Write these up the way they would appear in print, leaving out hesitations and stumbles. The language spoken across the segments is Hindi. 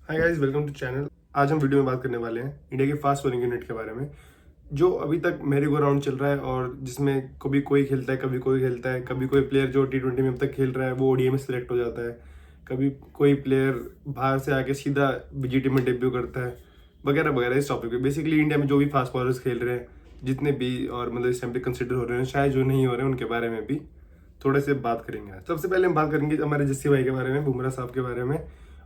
Hi guys, welcome to channel. आज हम वीडियो में बात करने वाले हैं इंडिया के फास्ट बॉलिंग यूनिट के बारे में, जो अभी तक मेरी गो राउंड चल रहा है और जिसमें कभी कोई खेलता है, कभी कोई खेलता है, कभी कोई प्लेयर जो T20 में अब तक खेल रहा है वो ओडीआई में सिलेक्ट हो जाता है, कभी कोई प्लेयर बाहर से आके सीधा बीजीटी में डेब्यू करता है, वगैरह वगैरह। इस टॉपिक पे बेसिकली इंडिया में जो भी फास्ट बॉलर्स खेल रहे हैं, जितने भी और मतलब इस टाइम पे कंसिडर हो रहे हैं, शायद जो नहीं हो रहे हैं, उनके बारे में भी थोड़े से बात करेंगे। आज सबसे पहले हम बात करेंगे हमारे जस्सी भाई के बारे में, बुमराह साहब के बारे में।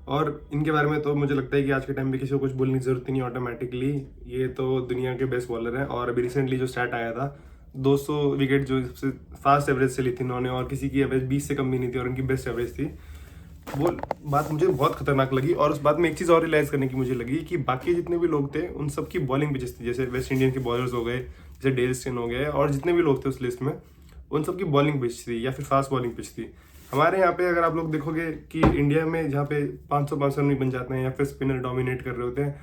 और इनके बारे में तो मुझे लगता है कि आज के टाइम पे किसी को कुछ बोलने की जरूरत ही नहीं ऑटोमेटिकली। ये तो दुनिया के बेस्ट बॉलर हैं और अभी रिसेंटली जो स्टैट आया था 200 विकेट जो सबसे फास्ट एवरेज से ली थी इन्होंने, और किसी की एवरेज 20 से कम भी नहीं थी और इनकी बेस्ट एवरेज थी। वो बात मुझे बहुत खतरनाक लगी और उस बात में एक चीज़ और रियलाइज करने की मुझे लगी कि बाकी जितने भी लोग थे उन सबकी बॉलिंग पिचेस थी। जैसे वेस्ट इंडियन के बॉलर्स हो गए, जैसे डेल स्टेन हो गए, और जितने भी लोग थे उस लिस्ट में उन सबकी बॉलिंग पिच थी या फिर फास्ट बॉलिंग पिच थी। हमारे यहाँ पे अगर आप लोग देखोगे कि इंडिया में जहाँ पे 500 रन भी बन जाते हैं या फिर स्पिनर डोमिनेट कर रहे होते हैं,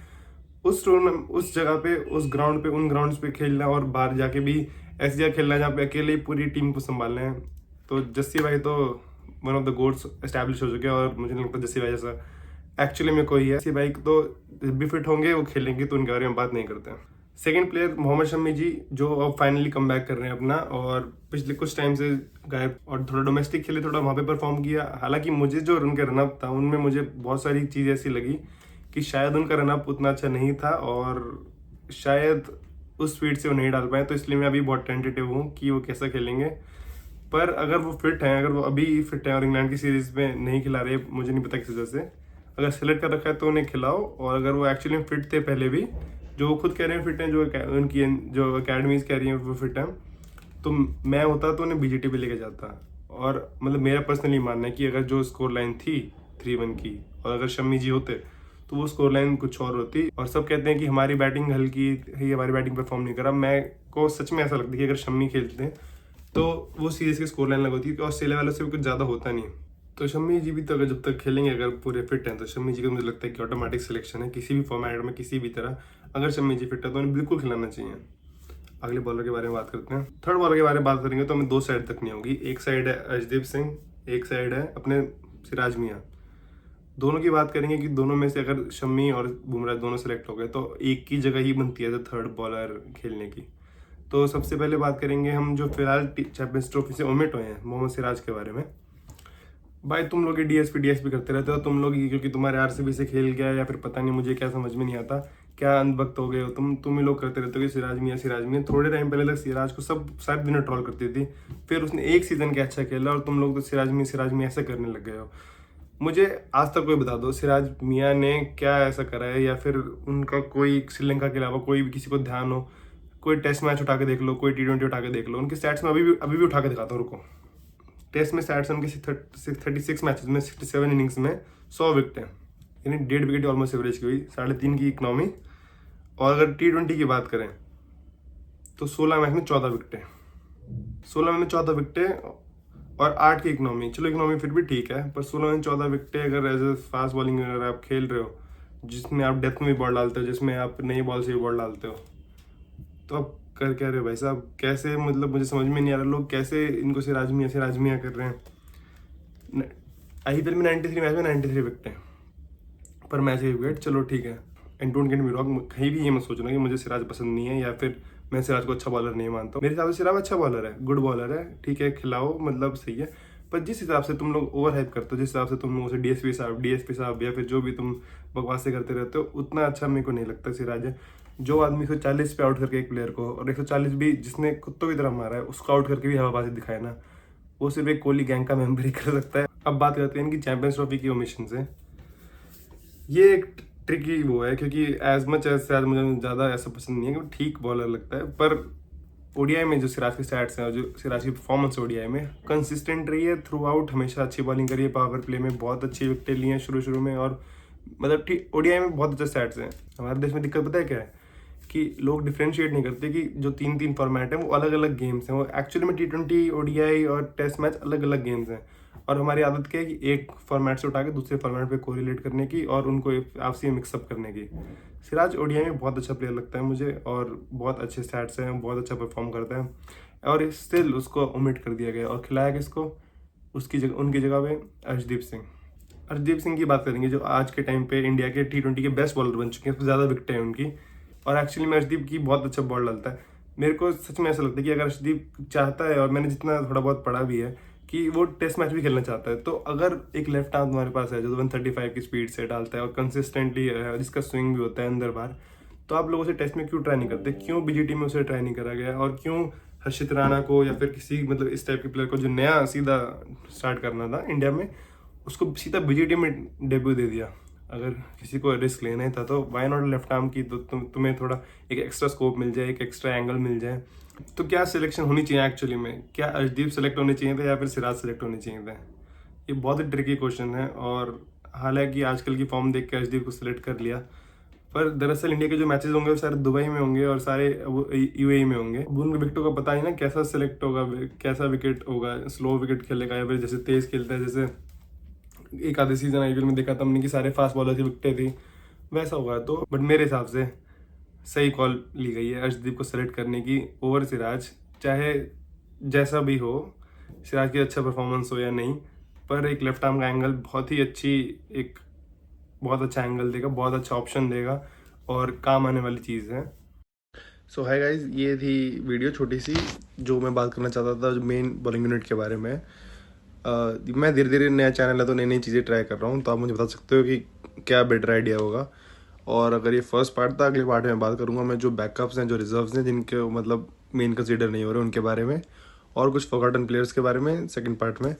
उस टूर्नामेंट उस जगह पे उस ग्राउंड पे उन ग्राउंड्स पे खेलना और बाहर जाके भी ऐसी जगह खेलना जहाँ पे अकेले ही पूरी टीम को संभालना है, तो जस्सी भाई तो one of the goats establish हो चुके हैं। और मुझे नहीं लगता जस्सी भाई जैसा एक्चुअली में कोई है। जस्सी भाई तो जब भी फिट होंगे वो खेलेंगे, तो उनके बारे में बात नहीं करते हैं। सेकंड प्लेयर मोहम्मद शमी जी, जो अब फाइनली कम बैक कर रहे हैं अपना, और पिछले कुछ टाइम से गायब और थोड़ा डोमेस्टिक खेले, थोड़ा वहाँ पे परफॉर्म किया। हालांकि मुझे जो उनके रनअप था उनमें मुझे बहुत सारी चीज़ ऐसी लगी कि शायद उनका रनअप उतना अच्छा नहीं था और शायद उस स्पीड से वो नहीं डाल पाए, तो इसलिए मैं अभी बहुत टेंटेटिव हूँ कि वो कैसा खेलेंगे। पर अगर वो फिट हैं, अगर वो अभी फिट हैं और इंग्लैंड की सीरीज में नहीं खिला रहे, मुझे नहीं पता किस वजह से, अगर सेलेक्ट कर रखा है तो उन्हें खिलाओ। और अगर वो एक्चुअली फिट थे पहले भी, जो वो खुद कह रहे हैं फिट हैं, जो उनकी जो अकेडमीज कह रही हैं वो फिट हैं, तो मैं होता तो उन्हें बीजीटी पे लेके जाता। और मतलब मेरा पर्सनली मानना है कि अगर जो स्कोर लाइन थी 3-1 की, और अगर शम्मी जी होते तो वो स्कोर लाइन कुछ और होती। और सब कहते हैं कि हमारी बैटिंग हल्की है, हमारी बैटिंग परफॉर्म नहीं करा। मैं को सच में ऐसा लगता है कि अगर शम्मी खेलते हैं तो वो सीरीज की स्कोर लाइन लगती है, क्योंकि ऑस्ट्रेलिया वालों से भी कुछ ज़्यादा होता नहीं। तो शम्मी जी भी तो अगर जब तक खेलेंगे, अगर पूरे फिट हैं, तो शम्मी जी का मुझे लगता है कि ऑटोमेटिक सिलेक्शन है किसी भी फॉर्मेट में, किसी भी तरह। अगर शम्मी जी फिट है तो उन्हें बिल्कुल खिलाना चाहिए। अगले बॉलर के बारे में बात करते हैं। थर्ड बॉलर के बारे में बात करेंगे तो हमें दो साइड तक नहीं होगी। एक साइड है अर्शदीप सिंह, एक साइड है अपने सिराज मियाँ। दोनों की बात करेंगे कि दोनों में से अगर शम्मी और बुमराह दोनों सेलेक्ट हो गए तो एक की जगह ही बनती है थर्ड बॉलर खेलने की। तो सबसे पहले बात करेंगे हम जो फिलहाल चैंपियंस ट्रॉफी से ओमिट हुए हैं, मोहम्मद सिराज के बारे में। भाई तुम लोग डीएसपी करते रहते हो, तुम लोग ही, क्योंकि तुम्हारे आरसीबी से खेल गया या फिर पता नहीं, मुझे क्या समझ में नहीं आता, क्या अंधभक्त हो गए हो तुम ही लोग करते रहते हो कि सिराज मियाँ सिराज मियाँ। थोड़े टाइम पहले तक सिराज को सब सारे दिन ट्रॉल करती थी, फिर उसने एक सीजन के अच्छा खेला और तुम लोग तो सिराज मियाँ ऐसे करने लग गए हो। मुझे आज तक कोई बता दो सिराज मियाँ ने क्या ऐसा करा है, या फिर उनका कोई श्रीलंका के अलावा कोई भी किसी को ध्यान हो, कोई टेस्ट मैच उठा के देख लो, कोई T20 उठा के देख लो, उनके स्टैट्स में अभी भी उठा के दिखाता हूँ, रुको। टेस्ट में स्टैट्स उनके 36 मैचेस में 67 इनिंग्स में 100 विकेट हैं, यानी 1.5 विकेट ऑलमोस्ट एवरेज की हुई, 3.5 की इकनॉमी। और अगर T20 की बात करें तो 16 मैच में 14 विकेट, 16 में 14 विकेट और 8 की इकनॉमी। चलो इकनॉमी फिर भी ठीक है, पर 16 में 14 विकेट अगर एज ए फास्ट बॉलिंग अगर आप खेल रहे हो, जिसमें आप डेथ में भी बॉल डालते हो, जिसमें आप नई बॉल से भी बॉल डालते हो, तो आप कर क्या रहे हो भाई साहब? कैसे, मतलब मुझे समझ में नहीं आ रहा लोग कैसे इनको सिराज मियाँ कर रहे हैं। आईपीएल में 93 मैच में 93 विकेट हैं पर मैच एक विकेट, चलो ठीक है। And don't get me wrong, कहीं भी ये मत सोचना कि मुझे सिराज पसंद नहीं है या फिर मैं सिराज को अच्छा बॉलर नहीं मानता हूँ। मेरे हिसाब से सिराज अच्छा बॉलर है, गुड बॉलर है, ठीक है, खिलाओ, मतलब सही है। पर जिस हिसाब से तुम लोग ओवर हाइप करते हो, जिस हिसाब से तुम लोग उसे डीएसपी साहब या फिर जो भी तुम बकवासें करते रहते हो, उतना अच्छा मेरे को नहीं लगता सिराज है। जो आदमी 140 पे आउट करके एक प्लेयर को, और 140 भी जिसने कुत्तों की तरह मारा है, उसको आउट करके भी हवाबाजी दिखाए ना, वो सिर्फ एक कोहली गैंग का मेंबर ही कर सकता है। अब बात करते हैं इनकी चैंपियंस ट्रॉफी की ओमिशन से। ये एक ट्रिकी वो है, क्योंकि एज मच एज शायद मुझे ज़्यादा ऐसा पसंद नहीं है कि ठीक बॉलर लगता है, पर ओडीआई में जो सिराज के स्टैट्स हैं और जो सिराज की परफॉर्मेंस ओडीआई में कंसिस्टेंट रही है थ्रू आउट, हमेशा अच्छी बॉलिंग करी है, पावर प्ले में बहुत अच्छी विकेटें ली हैं शुरू में, और मतलब ठीक ओडीआई में बहुत अच्छे स्टैट्स हैं। हमारे देश में दिक्कत पता है क्या है कि लोग डिफ्रेंशिएट नहीं करते कि जो 3-3 फॉर्मेट है वो अलग अलग गेम्स हैं। वो एक्चुअली में T20, ओडीआई और टेस्ट मैच अलग अलग गेम्स हैं, और हमारी आदत क्या है कि एक फॉर्मेट से उठा के दूसरे फॉर्मेट पे कोरिलेट करने की और उनको आपसी मिक्सअप करने की। सिराज ओडीआई में बहुत अच्छा प्लेयर लगता है मुझे, और बहुत अच्छे स्टैट्स हैं, बहुत अच्छा परफॉर्म करता है, और स्टिल उसको ओमिट कर दिया गया और खिलाया किसको, उसकी जगह, उनकी जगह पे अर्शदीप सिंह। अर्शदीप सिंह की बात करेंगे, जो आज के टाइम पे इंडिया के T20 के बेस्ट बॉलर बन चुके हैं, सबसे ज़्यादा विकेटें हैं उनकी। और एक्चुअली में अर्शदीप की बहुत अच्छा बॉल डालता है। मेरे को सच में ऐसा लगता है कि अगर अर्शदीप चाहता है, और मैंने जितना थोड़ा बहुत पढ़ा भी है, कि वो टेस्ट मैच भी खेलना चाहता है, तो अगर एक लेफ्ट आर्म तुम्हारे पास है जो 135 की स्पीड से डालता है और कंसिस्टेंटली जिसका स्विंग भी होता है अंदर बाहर, तो आप लोगों से टेस्ट में क्यों ट्राई नहीं करते? क्यों बीजीटी में उसे ट्राई नहीं करा गया? और क्यों हर्षित राणा को या फिर किसी मतलब इस टाइप के प्लेयर को जो नया सीधा स्टार्ट करना था इंडिया में, उसको सीधा बीजीटी में डेब्यू दे दिया? अगर किसी को रिस्क लेना ही था तो वाई नॉट लेफ्ट आर्म की, तो तुम्हें थोड़ा एक एक्स्ट्रा स्कोप मिल जाए, एक एक्स्ट्रा एंगल मिल जाए। तो क्या सिलेक्शन होनी चाहिए एक्चुअली में? क्या अर्शदीप सेलेक्ट होने चाहिए थे या फिर सिराज सेलेक्ट होने चाहिए थे? ये बहुत ही ट्रिकी क्वेश्चन है। और हालांकि आजकल की फॉर्म देख के अर्शदीप को सिलेक्ट कर लिया, पर दरअसल इंडिया के जो मैचेस होंगे वो सारे दुबई में होंगे और सारे यूएई में होंगे। अब उन विकेटों का पता नहीं ना कैसा सिलेक्ट होगा, कैसा विकेट होगा, स्लो विकेट खेलेगा या फिर जैसे तेज खेलता है, जैसे एक आधे सीजन आईपीएल में देखा था हमने कि सारे फास्ट बॉलर की विकेटें थी, वैसा होगा। तो बट मेरे हिसाब से सही कॉल ली गई है अर्शदीप को सेलेक्ट करने की ओवर सिराज। चाहे जैसा भी हो, सिराज की अच्छा परफॉर्मेंस हो या नहीं, पर एक लेफ्ट आर्म का एंगल बहुत ही अच्छी, एक बहुत अच्छा एंगल देगा, बहुत अच्छा ऑप्शन देगा और काम आने वाली चीज़ है। सो हाय गाइज, ये थी वीडियो छोटी सी जो मैं बात करना चाहता था मेन बॉलिंग यूनिट के बारे में। मैं धीरे धीरे, नया चैनल है तो नई नई चीज़ें ट्राई कर रहा हूँ, तो आप मुझे बता सकते हो कि क्या बेटर आइडिया होगा। और अगर ये फर्स्ट पार्ट था, अगले पार्ट में बात करूँगा मैं जो बैकअप्स हैं, जो रिजर्व्स हैं, जिनके मतलब मेन कंसीडर नहीं हो रहे, उनके बारे में, और कुछ फॉरगॉटन प्लेयर्स के बारे में सेकंड पार्ट में।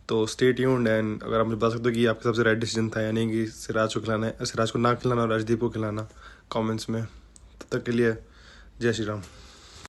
तो स्टे ट्यून्ड। एंड अगर आप मुझे बता सकते हो कि आपके सबसे राइट डिसीजन था, यानी कि सिराज को खिलाना है, सिराज को ना खिलाना और अर्शदीप को खिलाना, कमेंट्स में। तब तक के लिए जय श्री राम।